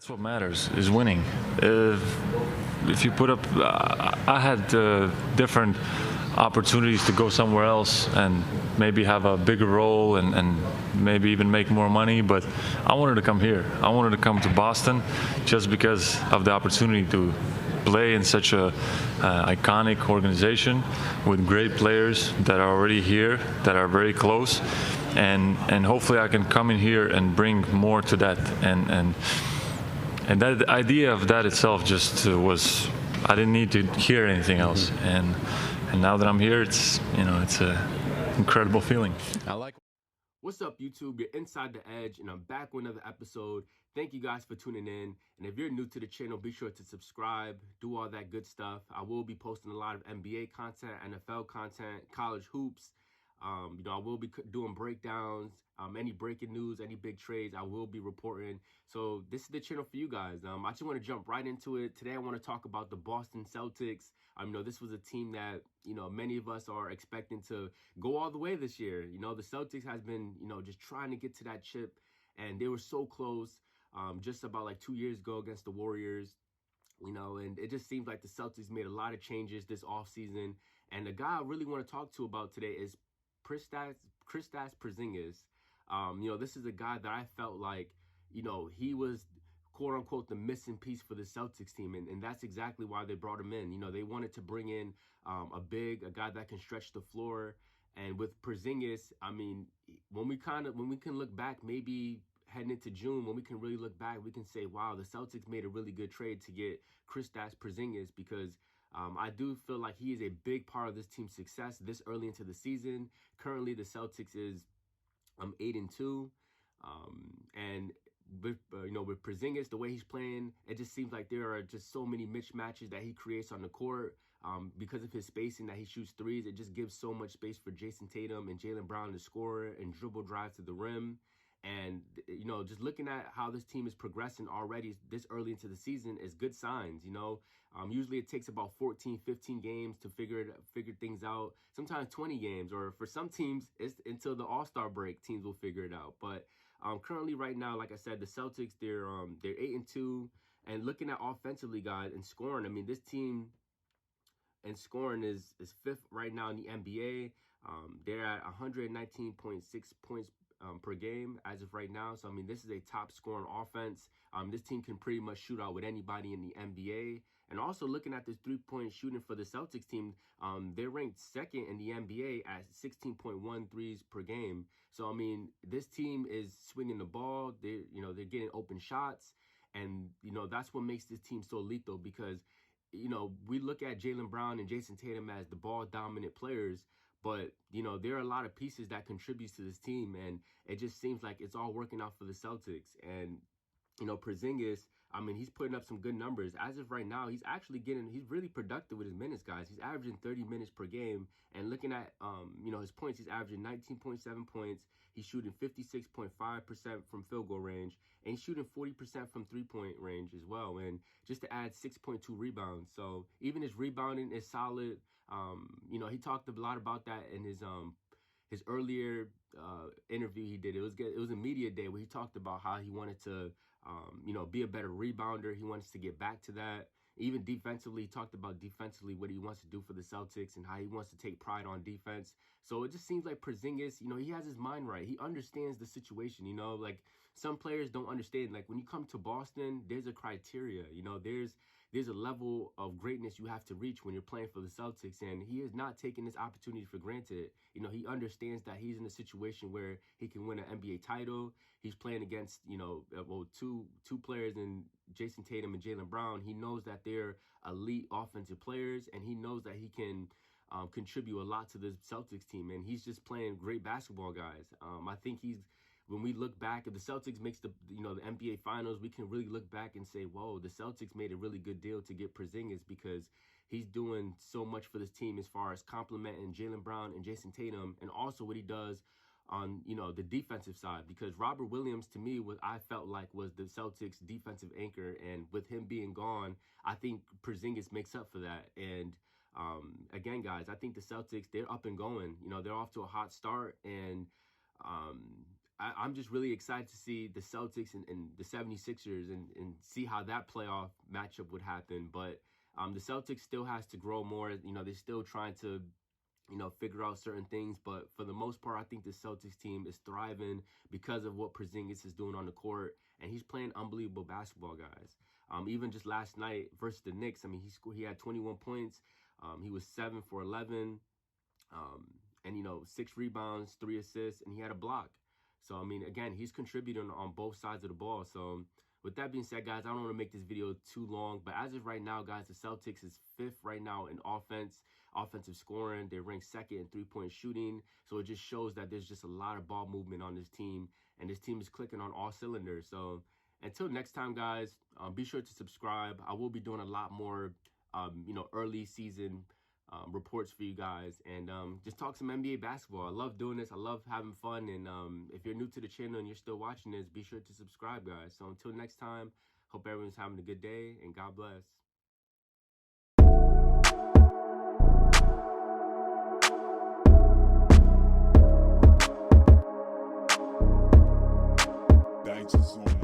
That's what matters is winning. If you put up, I had different opportunities to go somewhere else and maybe have a bigger role and maybe even make more money, but I wanted to come here. I wanted to come to Boston just because of the opportunity to play in such a iconic organization with great players that are already here, that are very close, and hopefully I can come in here and bring more to that. And that the idea of that itself just was, I didn't need to hear anything else. And now that I'm here, it's an incredible feeling. I like. What's up, YouTube? You're Inside the Edge, and I'm back with another episode. Thank you guys for tuning in. And if you're new to the channel, be sure to subscribe, do all that good stuff. I will be posting a lot of NBA content, NFL content, college hoops. I will be doing breakdowns, any breaking news, any big trades, I will be reporting. So this is the channel for you guys. I just want to jump right into it. Today I want to talk about the Boston Celtics. This was a team that, many of us are expecting to go all the way this year. The Celtics has been, just trying to get to that chip, and they were so close just about like 2 years ago against the Warriors. And it just seems like the Celtics made a lot of changes this offseason. And the guy I really want to talk to about today is Kristaps Porzingis. This is a guy that I felt like, he was quote unquote the missing piece for the Celtics team, and that's exactly why they brought him in. They wanted to bring in a guy that can stretch the floor. And with Porzingis, when we can look back, maybe heading into June, when we can really look back, we can say, wow, the Celtics made a really good trade to get Kristaps Porzingis, because I do feel like he is a big part of this team's success this early into the season. Currently, the Celtics is 8-2, and with Porzingis, the way he's playing, it just seems like there are just so many mismatches that he creates on the court. Because of his spacing that he shoots threes, it just gives so much space for Jason Tatum and Jaylen Brown to score and dribble drive to the rim. And, just looking at how this team is progressing already this early into the season is good signs. Usually it takes about 14, 15 games to figure things out. Sometimes 20 games, or for some teams, it's until the All-Star break, teams will figure it out. But currently right now, like I said, the Celtics, they're 8-2. And looking at offensively, guys, and scoring, this team and scoring is fifth right now in the NBA. They're at 119.6 points per game as of right now. So, this is a top scoring offense. This team can pretty much shoot out with anybody in the NBA. And also looking at this three-point shooting for the Celtics team, they're ranked second in the NBA at 16.1 threes per game. So, this team is swinging the ball. They're getting open shots. And, that's what makes this team so lethal, because, we look at Jaylen Brown and Jason Tatum as the ball-dominant players, but, there are a lot of pieces that contributes to this team, and it just seems like it's all working out for the Celtics. And, Porzingis, he's putting up some good numbers. As of right now, he's really productive with his minutes, guys. He's averaging 30 minutes per game, and looking at, his points, he's averaging 19.7 points. He's shooting 56.5% from field goal range, and he's shooting 40% from three-point range as well. And just to add 6.2 rebounds. So even his rebounding is solid. He talked a lot about that in his earlier interview he did. It was a media day where he talked about how he wanted to be a better rebounder. He wants to get back to that. Even defensively, he talked about defensively what he wants to do for the Celtics and how he wants to take pride on defense. So it just seems like Porzingis, he has his mind right. He understands the situation, like some players don't understand. Like when you come to Boston, there's a criteria, there's a level of greatness you have to reach when you're playing for the Celtics, and he is not taking this opportunity for granted. He understands that he's in a situation where he can win an NBA title. He's playing against, two players in Jason Tatum and Jaylen Brown. He knows that they're elite offensive players, and he knows that he can contribute a lot to the Celtics team, and he's just playing great basketball, guys. I think when we look back, if the Celtics makes the NBA Finals, we can really look back and say, whoa, the Celtics made a really good deal to get Porzingis, because he's doing so much for this team as far as complimenting Jaylen Brown and Jason Tatum, and also what he does on the defensive side, because Robert Williams, to me, I felt like was the Celtics defensive anchor, and with him being gone, I think Porzingis makes up for that. And again, guys, I think the Celtics, they're up and going. They're off to a hot start, and I'm just really excited to see the Celtics and the 76ers and see how that playoff matchup would happen. But the Celtics still has to grow more. You know, they're still trying to, you know, figure out certain things. But for the most part, I think the Celtics team is thriving because of what Porzingis is doing on the court. And he's playing unbelievable basketball, guys. Even just last night versus the Knicks, I mean, he had 21 points. He was 7 for 11. And, you know, 6 rebounds, 3 assists, and he had a block. So, I mean, again, he's contributing on both sides of the ball. So, with that being said, guys, I don't want to make this video too long. But as of right now, guys, the Celtics is 5th right now in offensive scoring. They rank 2nd in three-point shooting. So, it just shows that there's just a lot of ball movement on this team. And this team is clicking on all cylinders. So, until next time, guys, be sure to subscribe. I will be doing a lot more, you know, early season reports for you guys, and just talk some NBA basketball. I love doing this. I love having fun. And if you're new to the channel and you're still watching this, be sure to subscribe, guys. So until next time, hope everyone's having a good day, and God bless. Daunting.